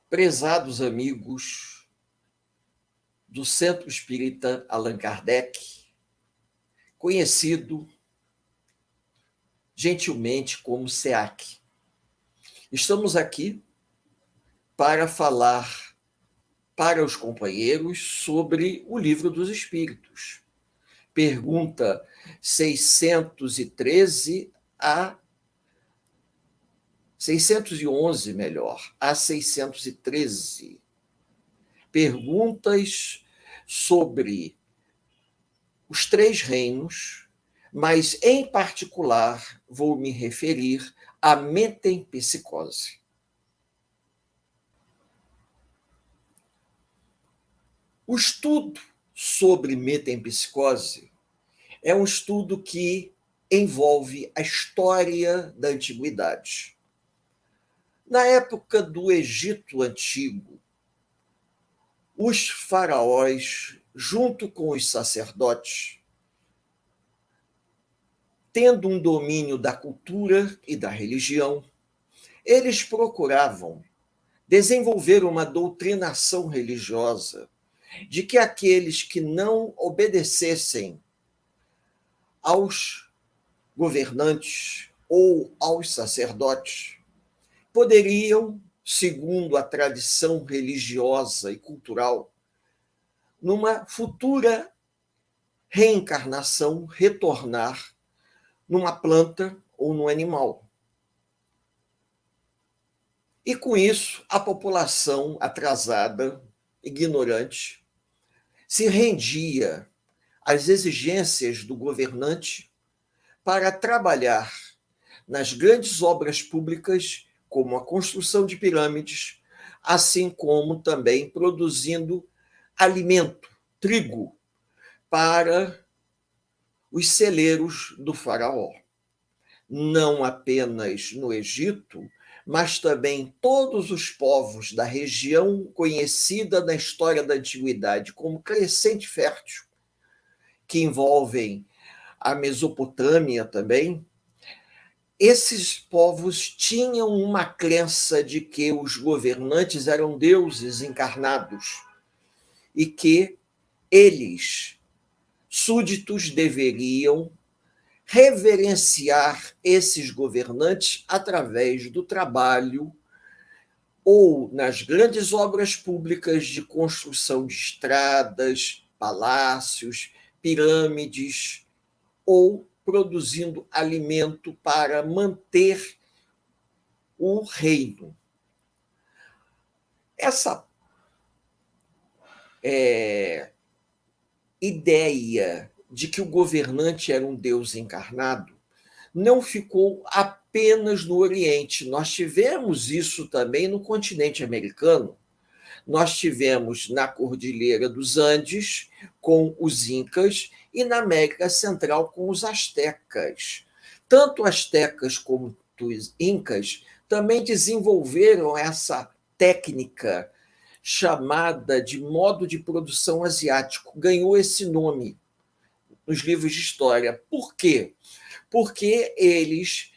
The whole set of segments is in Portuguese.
Prezados amigos do Centro Espírita Allan Kardec, conhecido gentilmente como SEAC. Estamos aqui para falar para os companheiros sobre o Livro dos Espíritos. Pergunta 613 a 611, melhor, a 613. Perguntas sobre os três reinos, mas, em particular, vou me referir à metempsicose. O estudo sobre metempsicose é um estudo que envolve a história da antiguidade. Na época do Egito Antigo, os faraós, junto com os sacerdotes, tendo um domínio da cultura e da religião, eles procuravam desenvolver uma doutrinação religiosa de que aqueles que não obedecessem aos governantes ou aos sacerdotes poderiam, segundo a tradição religiosa e cultural, numa futura reencarnação, retornar numa planta ou num animal. E com isso, a população atrasada, ignorante, se rendia às exigências do governante para trabalhar nas grandes obras públicas, como a construção de pirâmides, assim como também produzindo alimento, trigo, para os celeiros do faraó. Não apenas no Egito, mas também todos os povos da região conhecida na história da antiguidade como Crescente Fértil, que envolvem a Mesopotâmia também. Esses povos tinham uma crença de que os governantes eram deuses encarnados e que eles, súditos, deveriam reverenciar esses governantes através do trabalho ou nas grandes obras públicas de construção de estradas, palácios, pirâmides, ou produzindo alimento para manter o reino. Essa ideia de que o governante era um Deus encarnado não ficou apenas no Oriente. Nós tivemos isso também no continente americano. Nós tivemos na Cordilheira dos Andes, com os Incas, e na América Central, com os astecas. Tanto astecas como os Incas também desenvolveram essa técnica chamada de modo de produção asiático. Ganhou esse nome nos livros de história. Por quê? Porque eles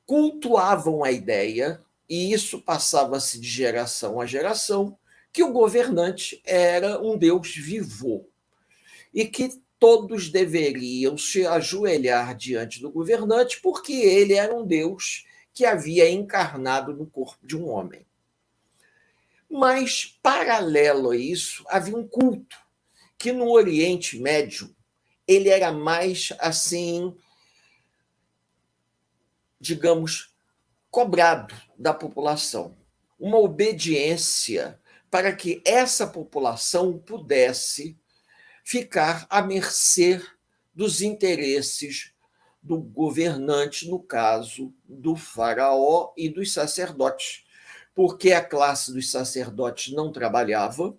cultuavam a ideia, e isso passava-se de geração a geração, que o governante era um Deus vivo e que todos deveriam se ajoelhar diante do governante porque ele era um Deus que havia encarnado no corpo de um homem. Mas, paralelo a isso, havia um culto que no Oriente Médio ele era mais assim, digamos, cobrado da população. Uma obediência para que essa população pudesse ficar à mercê dos interesses do governante, no caso do faraó e dos sacerdotes, porque a classe dos sacerdotes não trabalhava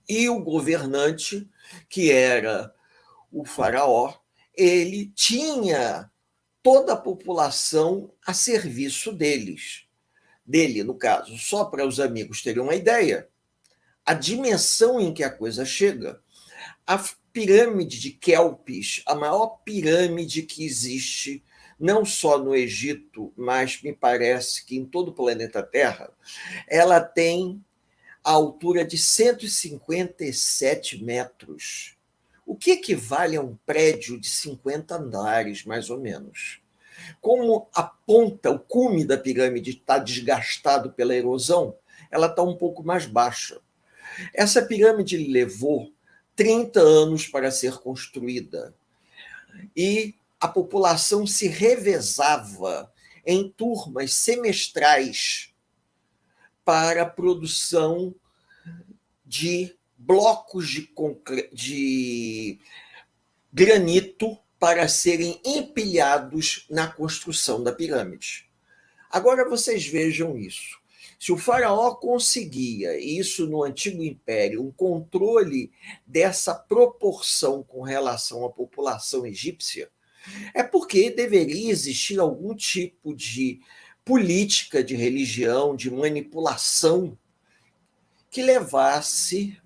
e o governante, que era o faraó, ele tinha toda a população a serviço dele, no caso. Só para os amigos terem uma ideia, a dimensão em que a coisa chega, a pirâmide de Kelpis, a maior pirâmide que existe não só no Egito, mas me parece que em todo o planeta Terra, ela tem a altura de 157 metros, o que equivale a um prédio de 50 andares, mais ou menos. Como a ponta, o cume da pirâmide está desgastado pela erosão, ela está um pouco mais baixa. Essa pirâmide levou 30 anos para ser construída e a população se revezava em turmas semestrais para a produção de blocos de granito para serem empilhados na construção da pirâmide. Agora vocês vejam isso. Se o faraó conseguia, isso no Antigo Império, um controle dessa proporção com relação à população egípcia, é porque deveria existir algum tipo de política de religião, de manipulação, que levasse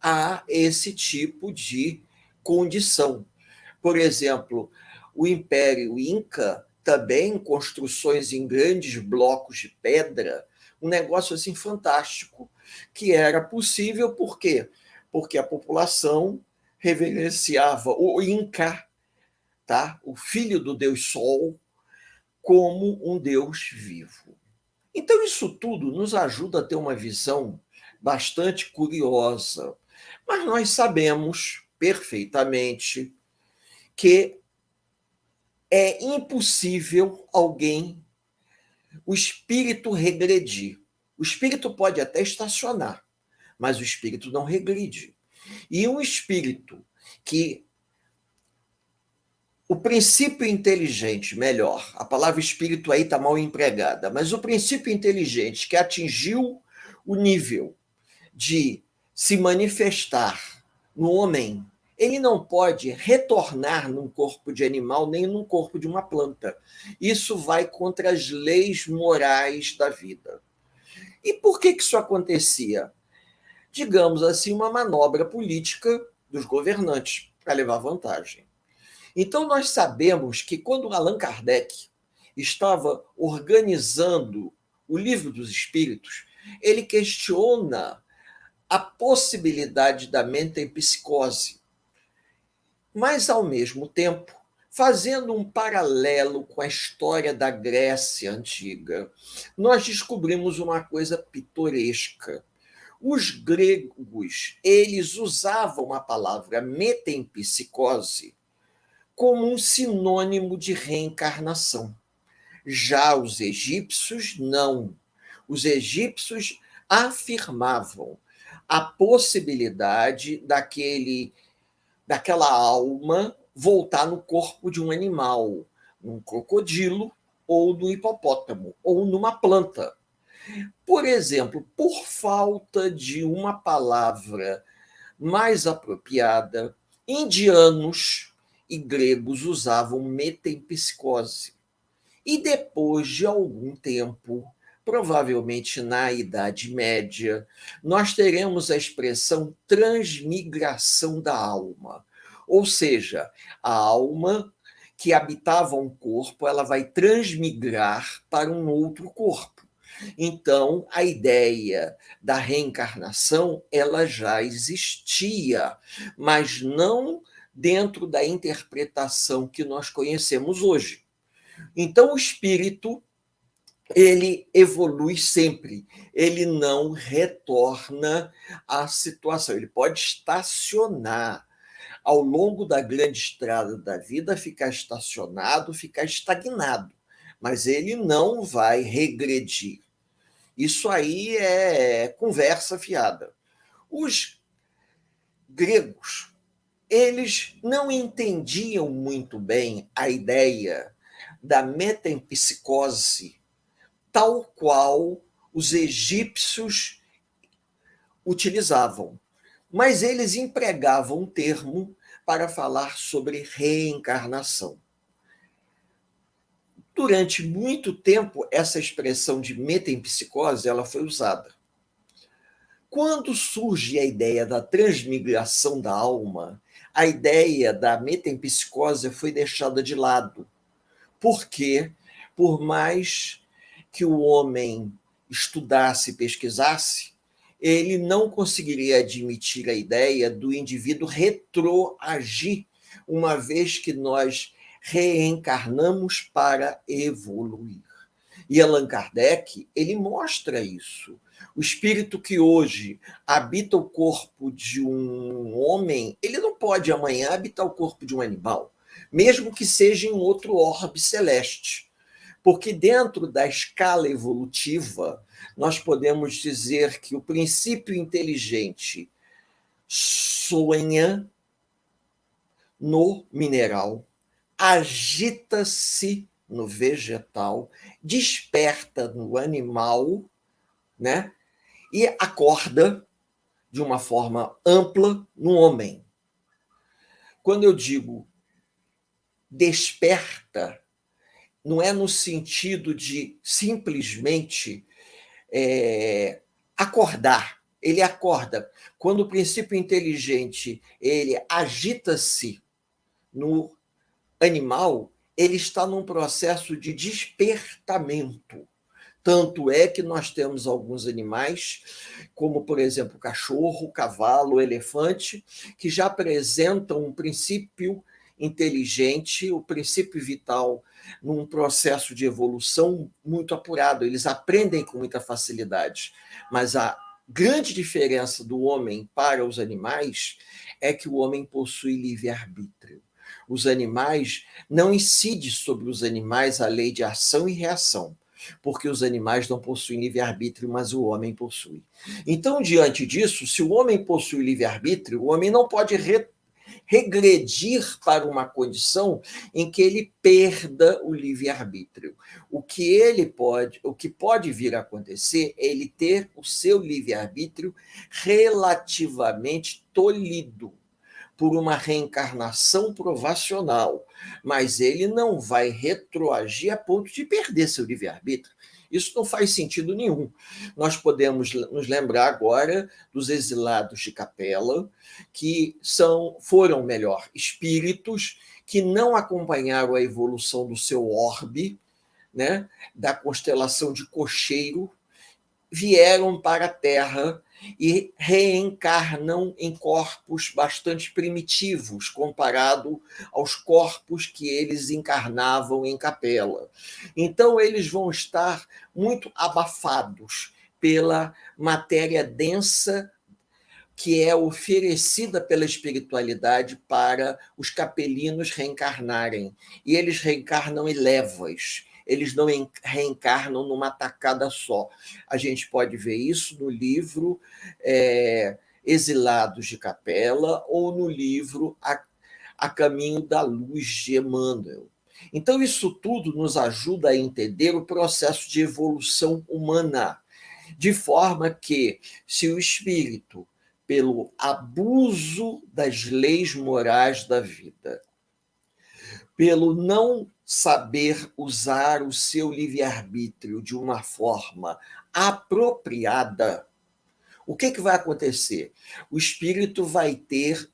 a esse tipo de condição. Por exemplo, o Império Inca também construções em grandes blocos de pedra, um negócio assim fantástico, que era possível por quê? Porque a população reverenciava o Inca, tá? O filho do Deus Sol, como um Deus vivo. Então, isso tudo nos ajuda a ter uma visão bastante curiosa, mas nós sabemos perfeitamente que é impossível alguém, o espírito regredir. O espírito pode até estacionar, mas o espírito não regride. E um espírito que o princípio inteligente, melhor, a palavra espírito aí está mal empregada, mas o princípio inteligente que atingiu o nível de se manifestar no homem, ele não pode retornar num corpo de animal nem num corpo de uma planta. Isso vai contra as leis morais da vida. E por que isso acontecia? Digamos assim, uma manobra política dos governantes para levar vantagem. Então, nós sabemos que quando Allan Kardec estava organizando o Livro dos Espíritos, ele questiona a possibilidade da mente em psicose, mas, ao mesmo tempo, fazendo um paralelo com a história da Grécia Antiga, nós descobrimos uma coisa pitoresca. Os gregos, eles usavam a palavra metempsicose como um sinônimo de reencarnação. Já os egípcios, não. Os egípcios afirmavam a possibilidade daquela alma voltar no corpo de um animal, num crocodilo ou no hipopótamo, ou numa planta. Por exemplo, por falta de uma palavra mais apropriada, indianos e gregos usavam metempsicose. E depois de algum tempo, provavelmente na Idade Média, nós teremos a expressão transmigração da alma. Ou seja, a alma que habitava um corpo, ela vai transmigrar para um outro corpo. Então, a ideia da reencarnação, ela já existia, mas não dentro da interpretação que nós conhecemos hoje. Então, o espírito, ele evolui sempre, ele não retorna à situação, ele pode estacionar ao longo da grande estrada da vida, ficar estacionado, ficar estagnado, mas ele não vai regredir. Isso aí é conversa fiada. Os gregos, eles não entendiam muito bem a ideia da metempsicose tal qual os egípcios utilizavam, mas eles empregavam um termo para falar sobre reencarnação. Durante muito tempo, essa expressão de metempsicose ela foi usada. Quando surge a ideia da transmigração da alma, a ideia da metempsicose foi deixada de lado, Porque, por mais que o homem estudasse e pesquisasse, ele não conseguiria admitir a ideia do indivíduo retroagir, uma vez que nós reencarnamos para evoluir. E Allan Kardec, ele mostra isso. O espírito que hoje habita o corpo de um homem, ele não pode amanhã habitar o corpo de um animal, mesmo que seja em outro orbe celeste. Porque dentro da escala evolutiva, nós podemos dizer que o princípio inteligente sonha no mineral, agita-se no vegetal, desperta no animal, né? E acorda de uma forma ampla no homem. Quando eu digo desperta, não é no sentido de simplesmente acordar. Ele acorda. Quando o princípio inteligente ele agita-se no animal, ele está num processo de despertamento. Tanto é que nós temos alguns animais, como, por exemplo, o cachorro, o cavalo, o elefante, que já apresentam um princípio inteligente, o princípio vital, num processo de evolução muito apurado. Eles aprendem com muita facilidade. Mas a grande diferença do homem para os animais é que o homem possui livre-arbítrio. Os animais, não incide sobre os animais a lei de ação e reação, porque os animais não possuem livre-arbítrio, mas o homem possui. Então, diante disso, se o homem possui livre-arbítrio, o homem não pode regredir para uma condição em que ele perda o livre-arbítrio. O que pode vir a acontecer é ele ter o seu livre-arbítrio relativamente tolhido por uma reencarnação provacional, mas ele não vai retroagir a ponto de perder seu livre-arbítrio. Isso não faz sentido nenhum. Nós podemos nos lembrar agora dos exilados de Capela, que foram, melhor, espíritos que não acompanharam a evolução do seu orbe, né, da constelação de Cocheiro, vieram para a Terra e reencarnam em corpos bastante primitivos, comparado aos corpos que eles encarnavam em Capela. Então, eles vão estar muito abafados pela matéria densa que é oferecida pela espiritualidade para os capelinos reencarnarem. E eles reencarnam em levas, eles não reencarnam numa tacada só. A gente pode ver isso no livro Exilados de Capela ou no livro A Caminho da Luz, de Emmanuel. Então, isso tudo nos ajuda a entender o processo de evolução humana, de forma que, se o espírito, pelo abuso das leis morais da vida, pelo não saber usar o seu livre-arbítrio de uma forma apropriada, o que vai acontecer? O espírito vai ter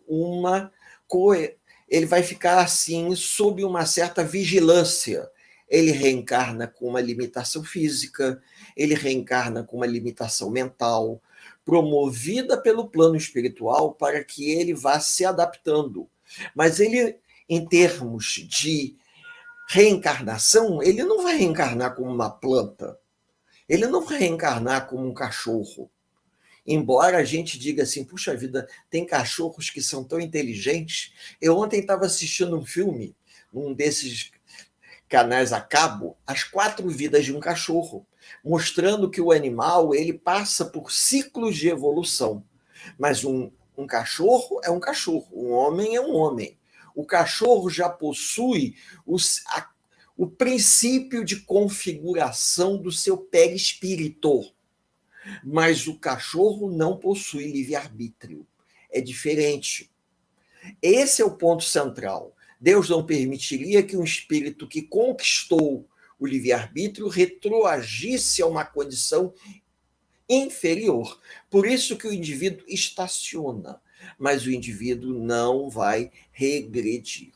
ele vai ficar assim sob uma certa vigilância. Ele reencarna com uma limitação física, ele reencarna com uma limitação mental, promovida pelo plano espiritual para que ele vá se adaptando. Mas ele, em termos de reencarnação, ele não vai reencarnar como uma planta, ele não vai reencarnar como um cachorro. Embora a gente diga assim, puxa vida, tem cachorros que são tão inteligentes. Eu ontem estava assistindo um filme, num desses canais a cabo, As 4 Vidas de um Cachorro, mostrando que o animal ele passa por ciclos de evolução. Mas um cachorro é um cachorro, um homem é um homem. O cachorro já possui o princípio de configuração do seu perispírito, mas o cachorro não possui livre-arbítrio. É diferente. Esse é o ponto central. Deus não permitiria que um espírito que conquistou o livre-arbítrio retroagisse a uma condição inferior. Por isso que o indivíduo estaciona, mas o indivíduo não vai regredir.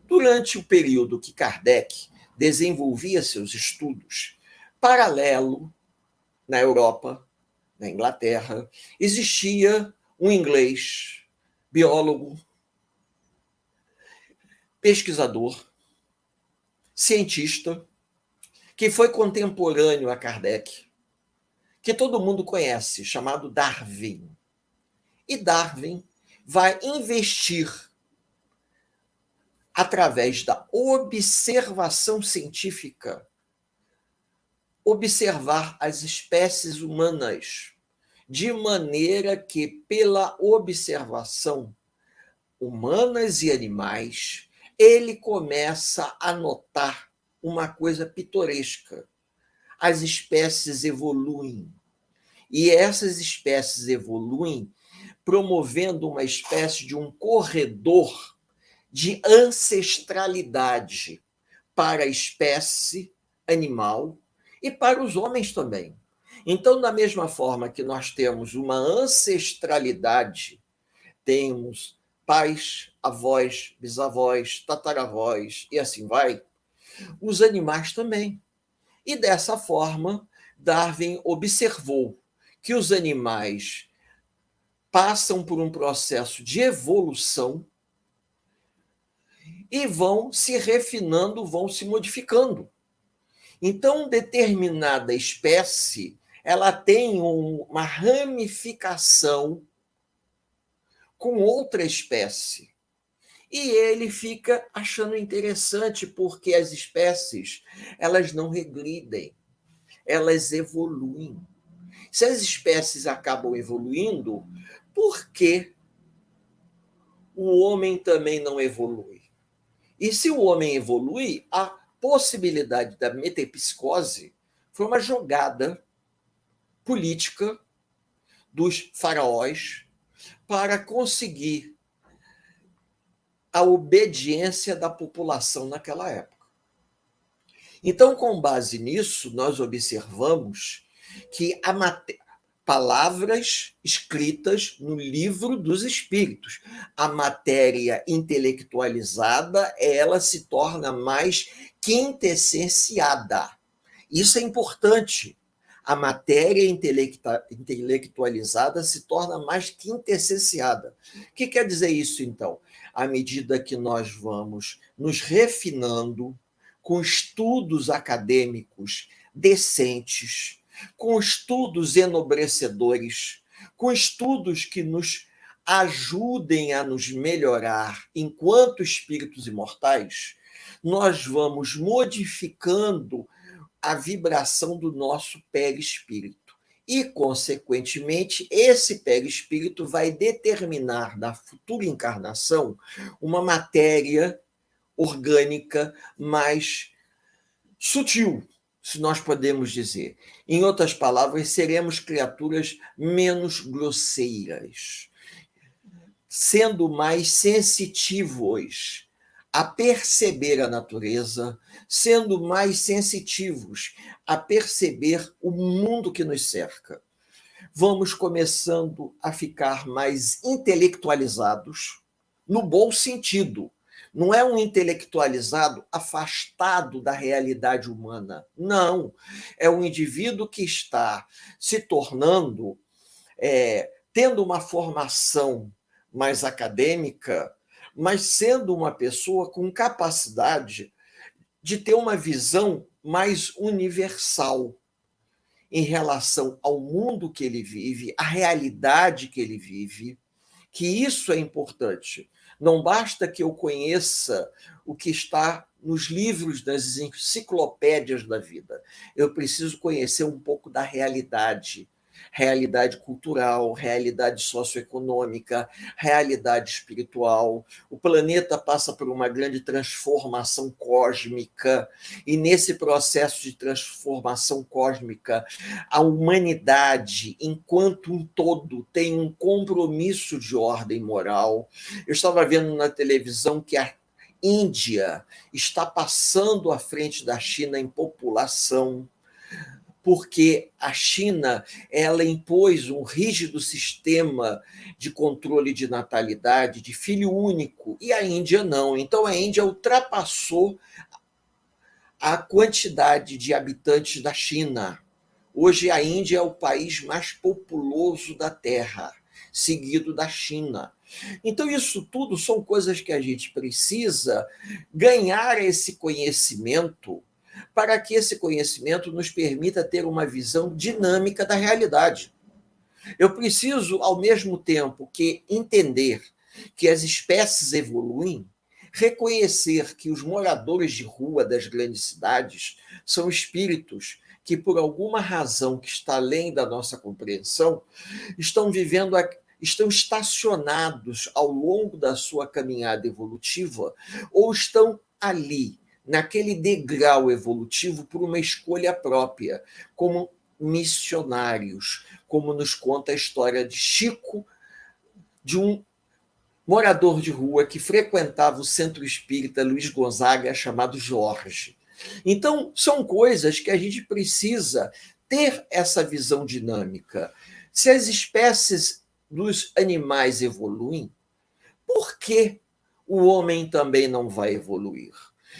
Durante o período que Kardec desenvolvia seus estudos, paralelo, na Europa, na Inglaterra, existia um inglês, biólogo, pesquisador, cientista, que foi contemporâneo a Kardec, que todo mundo conhece, chamado Darwin. E Darwin vai investir, através da observação científica, observar as espécies humanas, de maneira que, pela observação humanas e animais, ele começa a notar uma coisa pitoresca. As espécies evoluem. E essas espécies evoluem promovendo uma espécie de um corredor de ancestralidade para a espécie animal e para os homens também. Então, da mesma forma que nós temos uma ancestralidade, temos pais, avós, bisavós, tataravós e assim vai, os animais também. E dessa forma, Darwin observou que os animais passam por um processo de evolução e vão se refinando, vão se modificando. Então, determinada espécie, ela tem uma ramificação com outra espécie. E ele fica achando interessante porque as espécies, elas não regridem, elas evoluem. Se as espécies acabam evoluindo, por que o homem também não evolui? E se o homem evolui, a possibilidade da metempsicose foi uma jogada política dos faraós para conseguir a obediência da população naquela época. Então, com base nisso, nós observamos que palavras escritas no livro dos espíritos, a matéria intelectualizada, ela se torna mais quintessenciada. Isso é importante. A matéria intelectualizada se torna mais quintessenciada. O que quer dizer isso, então? À medida que nós vamos nos refinando com estudos acadêmicos decentes, com estudos enobrecedores, com estudos que nos ajudem a nos melhorar enquanto espíritos imortais, nós vamos modificando a vibração do nosso perispírito. E, consequentemente, esse perispírito vai determinar na futura encarnação uma matéria orgânica mais sutil, se nós podemos dizer. Em outras palavras, seremos criaturas menos grosseiras, sendo mais sensitivos a perceber a natureza, sendo mais sensitivos a perceber o mundo que nos cerca. Vamos começando a ficar mais intelectualizados, no bom sentido. Não é um intelectualizado afastado da realidade humana. Não. É um indivíduo que está se tornando, tendo uma formação mais acadêmica, mas sendo uma pessoa com capacidade de ter uma visão mais universal em relação ao mundo que ele vive, à realidade que ele vive, que isso é importante. Não basta que eu conheça o que está nos livros das enciclopédias da vida. Eu preciso conhecer um pouco da realidade. Realidade cultural, realidade socioeconômica, realidade espiritual. O planeta passa por uma grande transformação cósmica, e nesse processo de transformação cósmica, a humanidade, enquanto um todo, tem um compromisso de ordem moral. Eu estava vendo na televisão que a Índia está passando à frente da China em população, porque a China, ela impôs um rígido sistema de controle de natalidade, de filho único, e a Índia não. Então, a Índia ultrapassou a quantidade de habitantes da China. Hoje, a Índia é o país mais populoso da Terra, seguido da China. Então, isso tudo são coisas que a gente precisa ganhar esse conhecimento para que esse conhecimento nos permita ter uma visão dinâmica da realidade. Eu preciso, ao mesmo tempo que entender que as espécies evoluem, reconhecer que os moradores de rua das grandes cidades são espíritos que, por alguma razão que está além da nossa compreensão, estão vivendo, estão estacionados ao longo da sua caminhada evolutiva ou estão ali, naquele degrau evolutivo, por uma escolha própria, como missionários, como nos conta a história de Chico, de um morador de rua que frequentava o centro espírita Luiz Gonzaga, chamado Jorge. Então, são coisas que a gente precisa ter essa visão dinâmica. Se as espécies dos animais evoluem, por que o homem também não vai evoluir?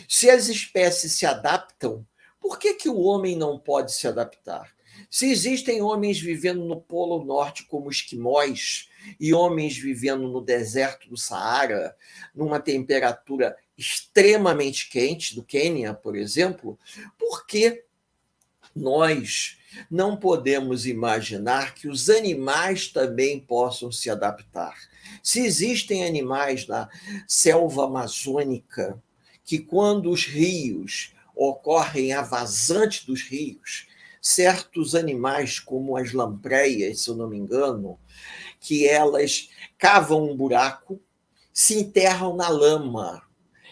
Se as espécies se adaptam, por que o homem não pode se adaptar? Se existem homens vivendo no Polo Norte como esquimós e homens vivendo no deserto do Saara, numa temperatura extremamente quente, do Quênia, por exemplo, por que nós não podemos imaginar que os animais também possam se adaptar? Se existem animais na selva amazônica que, quando os rios ocorrem a vazante dos rios, certos animais, como as lampreias, se eu não me engano, que elas cavam um buraco, se enterram na lama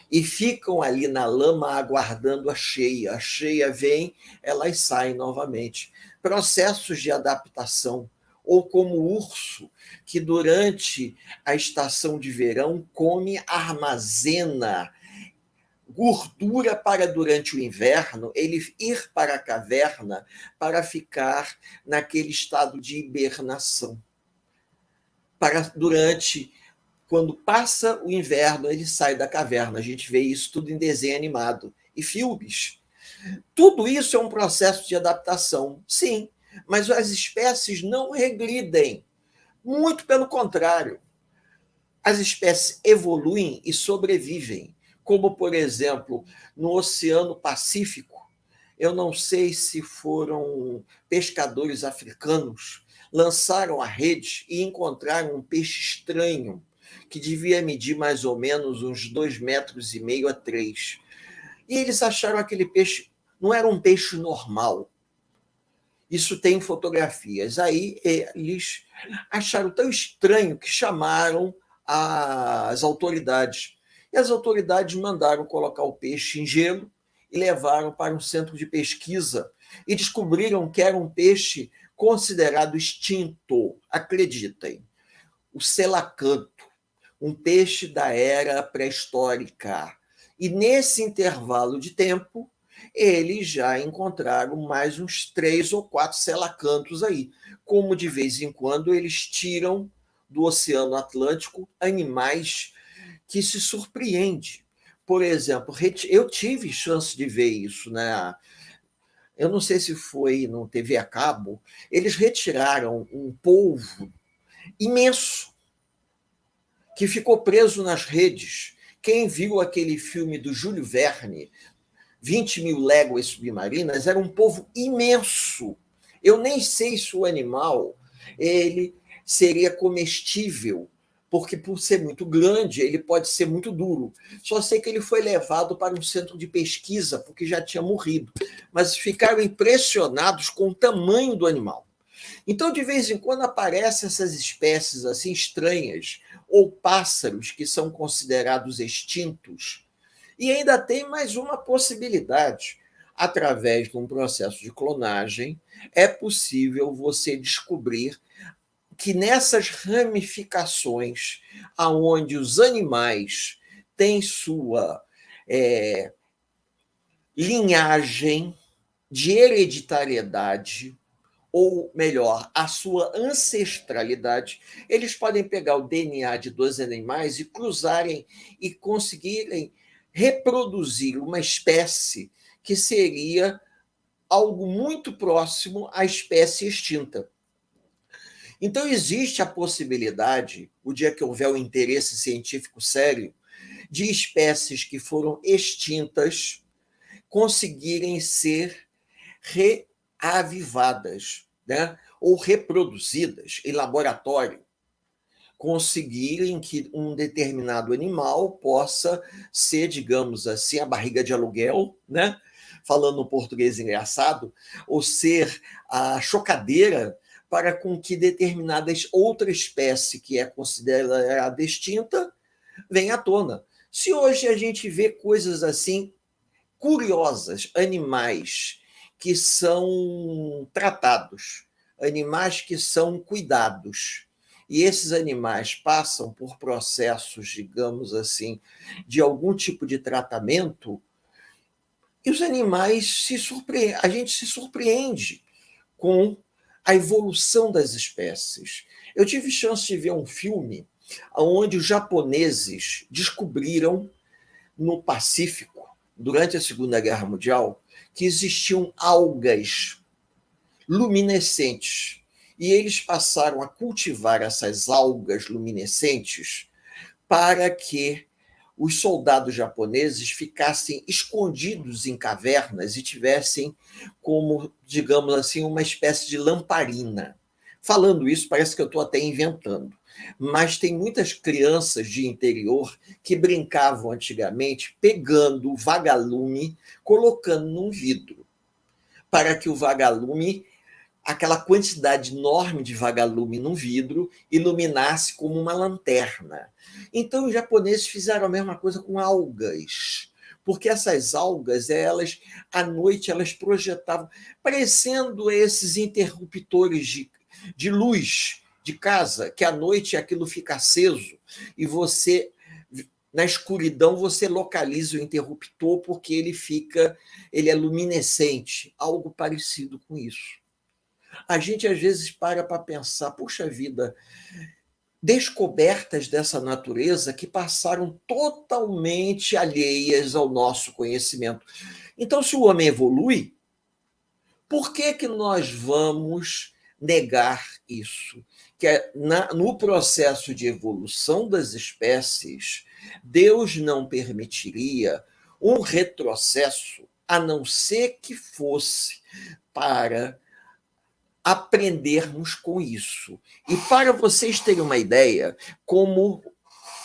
e ficam ali na lama aguardando a cheia. A cheia vem, elas saem novamente. Processos de adaptação. Ou como o urso, que durante a estação de verão come, armazena gordura para, durante o inverno, ele ir para a caverna para ficar naquele estado de hibernação. Quando passa o inverno, ele sai da caverna. A gente vê isso tudo em desenho animado e filmes. Tudo isso é um processo de adaptação, sim, mas as espécies não regridem. Muito pelo contrário. As espécies evoluem e sobrevivem, como, por exemplo, no Oceano Pacífico. Eu não sei se foram pescadores africanos, lançaram a rede e encontraram um peixe estranho, que devia medir mais ou menos uns 2,5 metros a 3. E eles acharam aquele peixe, não era um peixe normal. Isso tem fotografias. Aí eles acharam tão estranho que chamaram as autoridades. E as autoridades mandaram colocar o peixe em gelo e levaram para um centro de pesquisa e descobriram que era um peixe considerado extinto. Acreditem, o selacanto, um peixe da era pré-histórica. E nesse intervalo de tempo, eles já encontraram mais uns 3 ou 4 selacantos aí, como de vez em quando eles tiram do Oceano Atlântico animais que se surpreendem. Por exemplo, eu tive chance de ver isso, né? Eu não sei se foi no TV a cabo, eles retiraram um polvo imenso que ficou preso nas redes. Quem viu aquele filme do Júlio Verne, 20.000 léguas submarinas, era um polvo imenso. Eu nem sei se o animal ele seria comestível, porque por ser muito grande, ele pode ser muito duro. Só sei que ele foi levado para um centro de pesquisa, porque já tinha morrido. Mas ficaram impressionados com o tamanho do animal. Então, de vez em quando, aparecem essas espécies assim estranhas, ou pássaros que são considerados extintos. E ainda tem mais uma possibilidade. Através de um processo de clonagem, é possível você descobrir que nessas ramificações, aonde os animais têm sua linhagem de hereditariedade, ou melhor, a sua ancestralidade, eles podem pegar o DNA de 2 animais e cruzarem e conseguirem reproduzir uma espécie que seria algo muito próximo à espécie extinta. Então, existe a possibilidade, o dia que houver um interesse científico sério, de espécies que foram extintas conseguirem ser reavivadas, né? Ou reproduzidas em laboratório, conseguirem que um determinado animal possa ser, digamos assim, a barriga de aluguel, né? Falando no português engraçado, ou ser a chocadeira para com que determinadas outra espécie que é considerada extinta venha à tona. Se hoje a gente vê coisas assim curiosas, animais que são tratados, animais que são cuidados, e esses animais passam por processos, digamos assim, de algum tipo de tratamento, e os animais a gente se surpreende com a evolução das espécies. Eu tive chance de ver um filme onde os japoneses descobriram no Pacífico, durante a Segunda Guerra Mundial, que existiam algas luminescentes. E eles passaram a cultivar essas algas luminescentes para que os soldados japoneses ficassem escondidos em cavernas e tivessem como, digamos assim, uma espécie de lamparina. Falando isso, parece que eu estou até inventando. Mas tem muitas crianças de interior que brincavam antigamente pegando o vagalume, colocando num vidro, para que o vagalume, aquela quantidade enorme de vagalume no vidro, iluminasse como uma lanterna. Então, os japoneses fizeram a mesma coisa com algas, porque essas algas, elas à noite, elas projetavam, parecendo esses interruptores de luz de casa, que à noite aquilo fica aceso e você, na escuridão, você localiza o interruptor porque ele é luminescente, algo parecido com isso. A gente às vezes para pensar, puxa vida, descobertas dessa natureza que passaram totalmente alheias ao nosso conhecimento. Então, se o homem evolui, por que nós vamos negar isso? Que no processo de evolução das espécies, Deus não permitiria um retrocesso, a não ser que fosse para aprendermos com isso. E para vocês terem uma ideia, como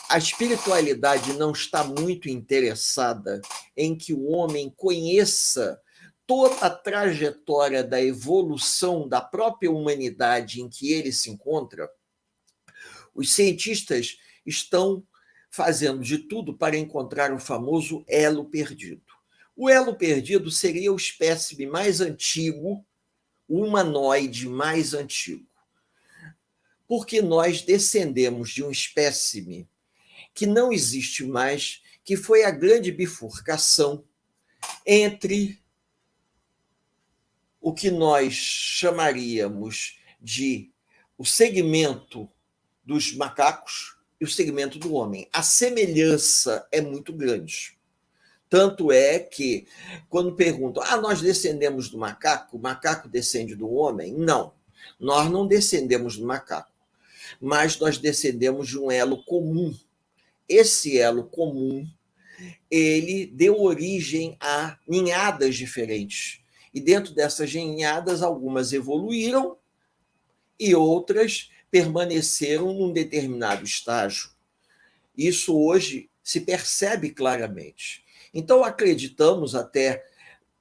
a espiritualidade não está muito interessada em que o homem conheça toda a trajetória da evolução da própria humanidade em que ele se encontra, os cientistas estão fazendo de tudo para encontrar o famoso elo perdido. O elo perdido seria o espécime mais antigo, o humanoide mais antigo, porque nós descendemos de um espécime que não existe mais, que foi a grande bifurcação entre o que nós chamaríamos de o segmento dos macacos e o segmento do homem. A semelhança é muito grande. Tanto é que, quando perguntam, nós descendemos do macaco, o macaco descende do homem? Não, nós não descendemos do macaco, mas nós descendemos de um elo comum. Esse elo comum, ele deu origem a ninhadas diferentes. E dentro dessas ninhadas, algumas evoluíram e outras permaneceram num determinado estágio. Isso hoje se percebe claramente. Então, acreditamos, até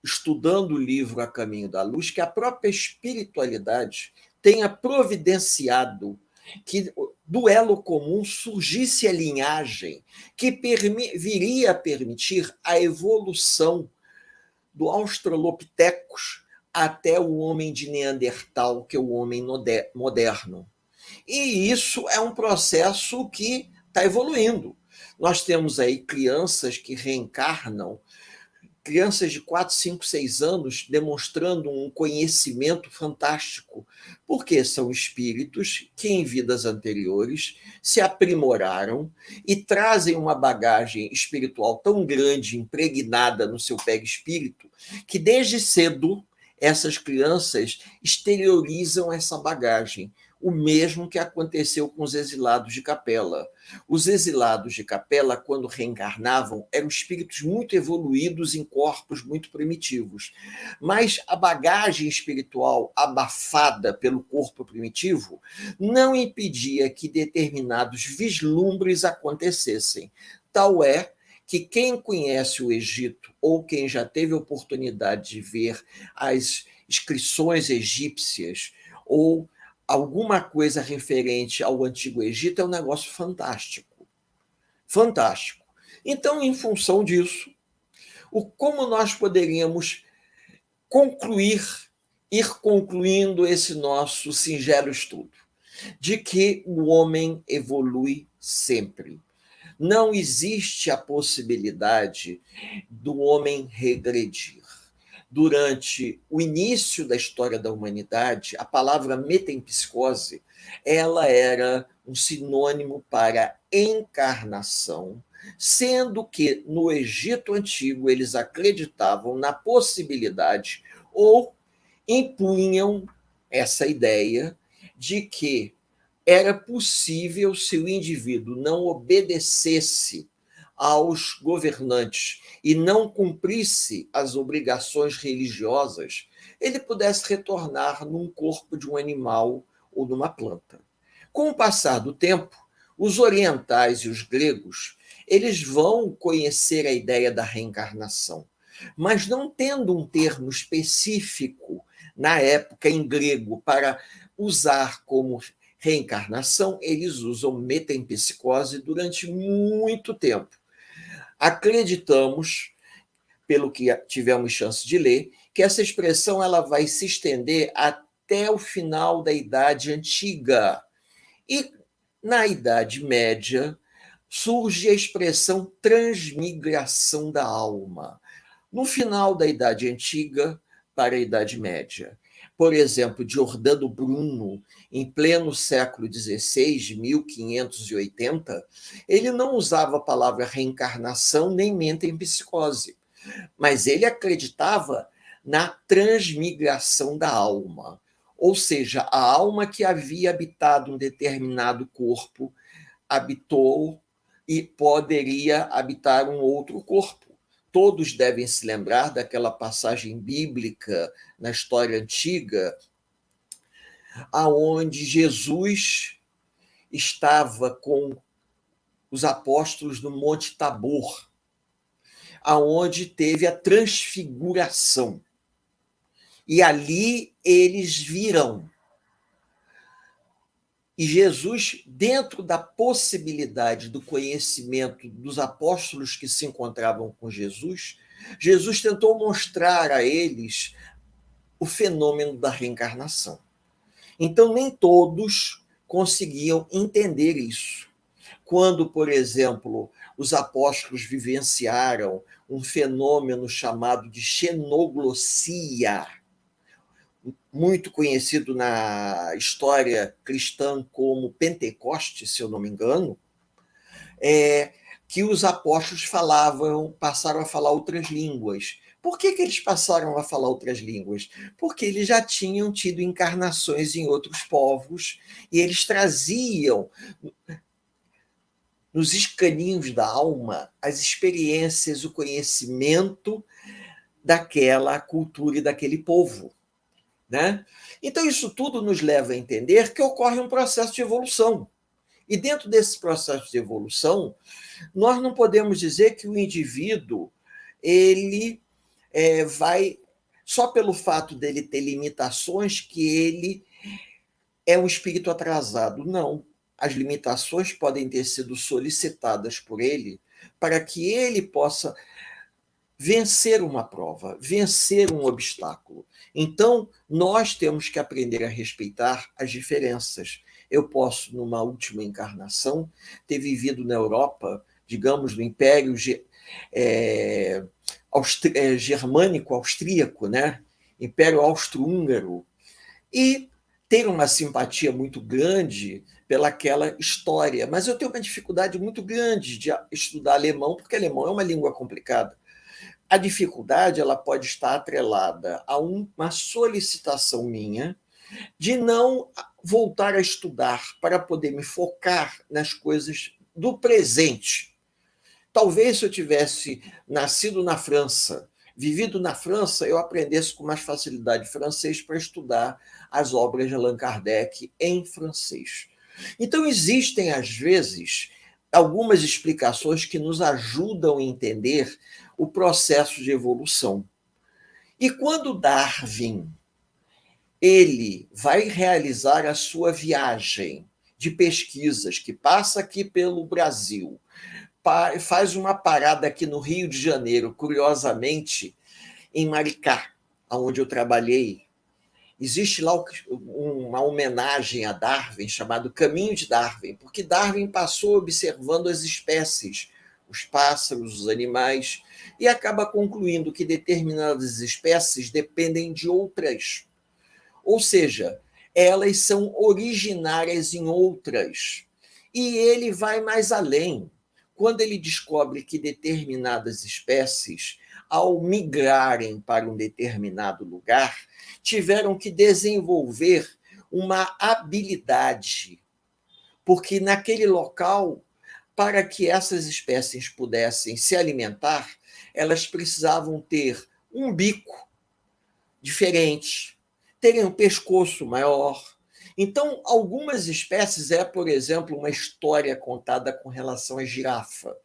estudando o livro A Caminho da Luz, que a própria espiritualidade tenha providenciado que do elo comum surgisse a linhagem que viria a permitir a evolução do Australopithecus até o homem de Neandertal, que é o homem moderno. E isso é um processo que está evoluindo. Nós temos aí crianças que reencarnam, crianças de 4, 5, 6 anos demonstrando um conhecimento fantástico, porque são espíritos que, em vidas anteriores, se aprimoraram e trazem uma bagagem espiritual tão grande, impregnada no seu perispírito, que desde cedo essas crianças exteriorizam essa bagagem. O mesmo que aconteceu com os exilados de Capela. Os exilados de Capela, quando reencarnavam, eram espíritos muito evoluídos em corpos muito primitivos. Mas a bagagem espiritual abafada pelo corpo primitivo não impedia que determinados vislumbres acontecessem. Tal é que quem conhece o Egito ou quem já teve a oportunidade de ver as inscrições egípcias ou alguma coisa referente ao Antigo Egito é um negócio fantástico. Fantástico. Então, em função disso, como nós poderíamos ir concluindo esse nosso singelo estudo? De que o homem evolui sempre. Não existe a possibilidade do homem regredir. Durante o início da história da humanidade, a palavra metempsicose, ela era um sinônimo para encarnação, sendo que no Egito Antigo eles acreditavam na possibilidade ou impunham essa ideia de que era possível, se o indivíduo não obedecesse aos governantes e não cumprisse as obrigações religiosas, ele pudesse retornar num corpo de um animal ou numa planta. Com o passar do tempo, os orientais e os gregos, eles vão conhecer a ideia da reencarnação, mas não tendo um termo específico na época em grego para usar como reencarnação, eles usam metempsicose durante muito tempo. Acreditamos, pelo que tivemos chance de ler, que essa expressão ela vai se estender até o final da Idade Antiga. E na Idade Média surge a expressão transmigração da alma. No final da Idade Antiga para a Idade Média. Por exemplo, Giordano Bruno, em pleno século XVI, de 1580, ele não usava a palavra reencarnação nem metempsicose, mas ele acreditava na transmigração da alma, ou seja, a alma que havia habitado um determinado corpo habitou e poderia habitar um outro corpo. Todos devem se lembrar daquela passagem bíblica na história antiga, aonde Jesus estava com os apóstolos no Monte Tabor, aonde teve a transfiguração. E ali eles viram. E Jesus, dentro da possibilidade do conhecimento dos apóstolos que se encontravam com Jesus, Jesus tentou mostrar a eles o fenômeno da reencarnação. Então, nem todos conseguiam entender isso. Quando, por exemplo, os apóstolos vivenciaram um fenômeno chamado de xenoglossia, muito conhecido na história cristã como Pentecostes, se eu não me engano, que os apóstolos passaram a falar outras línguas. Por que eles passaram a falar outras línguas? Porque eles já tinham tido encarnações em outros povos e eles traziam nos escaninhos da alma as experiências, o conhecimento daquela cultura e daquele povo. Né? Então, isso tudo nos leva a entender que ocorre um processo de evolução. E dentro desse processo de evolução, nós não podemos dizer que o indivíduo ele vai, só pelo fato dele ter limitações, que ele é um espírito atrasado. Não. As limitações podem ter sido solicitadas por ele para que ele possa vencer uma prova, vencer um obstáculo. Então, nós temos que aprender a respeitar as diferenças. Eu posso, numa última encarnação, ter vivido na Europa, digamos, no Império germânico austríaco, né? Império Austro-Húngaro, e ter uma simpatia muito grande pelaquela história. Mas eu tenho uma dificuldade muito grande de estudar alemão, porque alemão é uma língua complicada. A dificuldade ela pode estar atrelada a uma solicitação minha de não voltar a estudar para poder me focar nas coisas do presente. Talvez se eu tivesse nascido na França, vivido na França, eu aprendesse com mais facilidade francês para estudar as obras de Allan Kardec em francês. Então, existem, às vezes, algumas explicações que nos ajudam a entender o processo de evolução. E quando Darwin ele vai realizar a sua viagem de pesquisas, que passa aqui pelo Brasil, faz uma parada aqui no Rio de Janeiro, curiosamente, em Maricá, onde eu trabalhei. Existe lá uma homenagem a Darwin, chamado Caminho de Darwin, porque Darwin passou observando as espécies, os pássaros, os animais, e acaba concluindo que determinadas espécies dependem de outras. Ou seja, elas são originárias em outras. E ele vai mais além. Quando ele descobre que determinadas espécies, ao migrarem para um determinado lugar, tiveram que desenvolver uma habilidade, porque naquele local, para que essas espécies pudessem se alimentar, elas precisavam ter um bico diferente, terem um pescoço maior. Então, algumas espécies por exemplo, uma história contada com relação à girafa,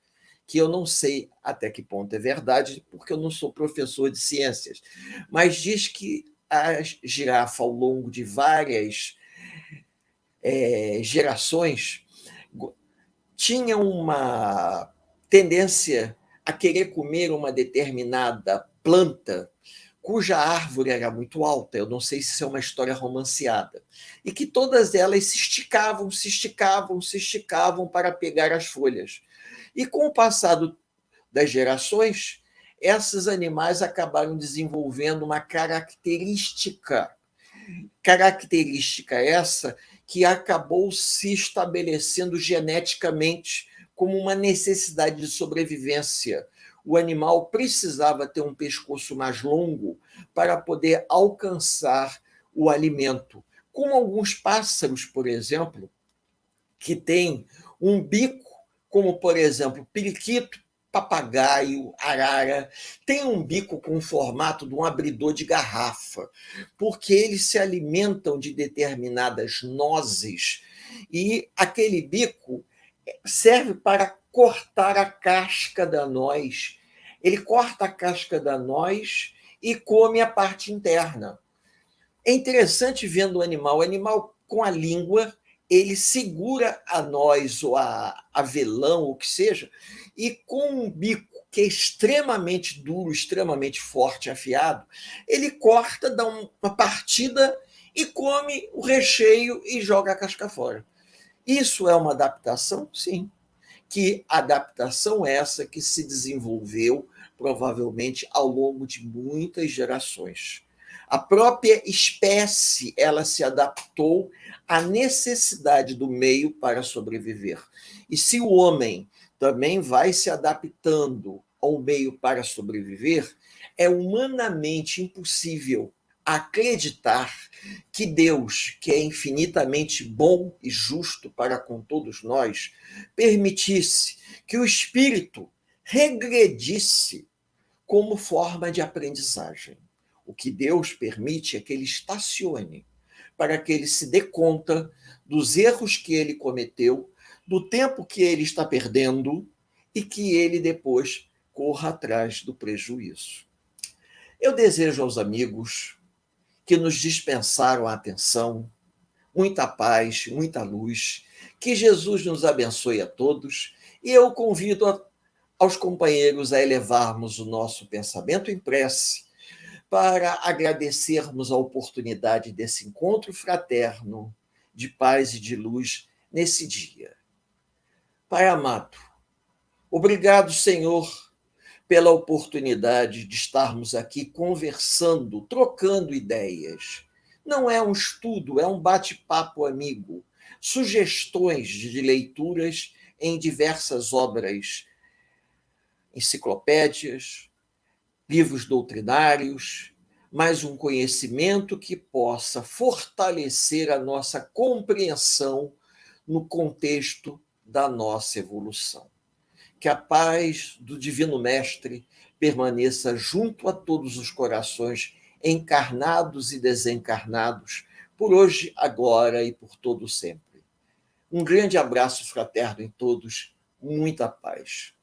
que eu não sei até que ponto é verdade, porque eu não sou professor de ciências, mas diz que a girafa, ao longo de várias gerações, tinha uma tendência a querer comer uma determinada planta cuja árvore era muito alta, eu não sei se isso é uma história romanceada, e que todas elas se esticavam, se esticavam, se esticavam para pegar as folhas. E com o passado das gerações, esses animais acabaram desenvolvendo uma característica essa que acabou se estabelecendo geneticamente como uma necessidade de sobrevivência. O animal precisava ter um pescoço mais longo para poder alcançar o alimento. Como alguns pássaros, por exemplo, que têm um bico, como, por exemplo, periquito, papagaio, arara, tem um bico com o formato de um abridor de garrafa, porque eles se alimentam de determinadas nozes e aquele bico serve para cortar a casca da noz. Ele corta a casca da noz e come a parte interna. É interessante vendo o animal com a língua, ele segura a noz ou a avelã, ou o que seja, e com um bico que é extremamente duro, extremamente forte, afiado, ele corta, dá uma partida e come o recheio e joga a casca fora. Isso é uma adaptação? Sim. Que adaptação é essa que se desenvolveu provavelmente ao longo de muitas gerações. A própria espécie ela se adaptou à necessidade do meio para sobreviver. E se o homem também vai se adaptando ao meio para sobreviver, é humanamente impossível acreditar que Deus, que é infinitamente bom e justo para com todos nós, permitisse que o espírito regredisse como forma de aprendizagem. O que Deus permite é que ele estacione, para que ele se dê conta dos erros que ele cometeu, do tempo que ele está perdendo e que ele depois corra atrás do prejuízo. Eu desejo aos amigos que nos dispensaram a atenção muita paz, muita luz, que Jesus nos abençoe a todos, e eu convido aos companheiros a elevarmos o nosso pensamento em prece para agradecermos a oportunidade desse encontro fraterno de paz e de luz nesse dia. Pai amado, obrigado, Senhor, pela oportunidade de estarmos aqui conversando, trocando ideias. Não é um estudo, é um bate-papo amigo. Sugestões de leituras em diversas obras, enciclopédias, livros doutrinários, mas um conhecimento que possa fortalecer a nossa compreensão no contexto da nossa evolução. Que a paz do Divino Mestre permaneça junto a todos os corações encarnados e desencarnados, por hoje, agora e por todo sempre. Um grande abraço fraterno em todos, muita paz.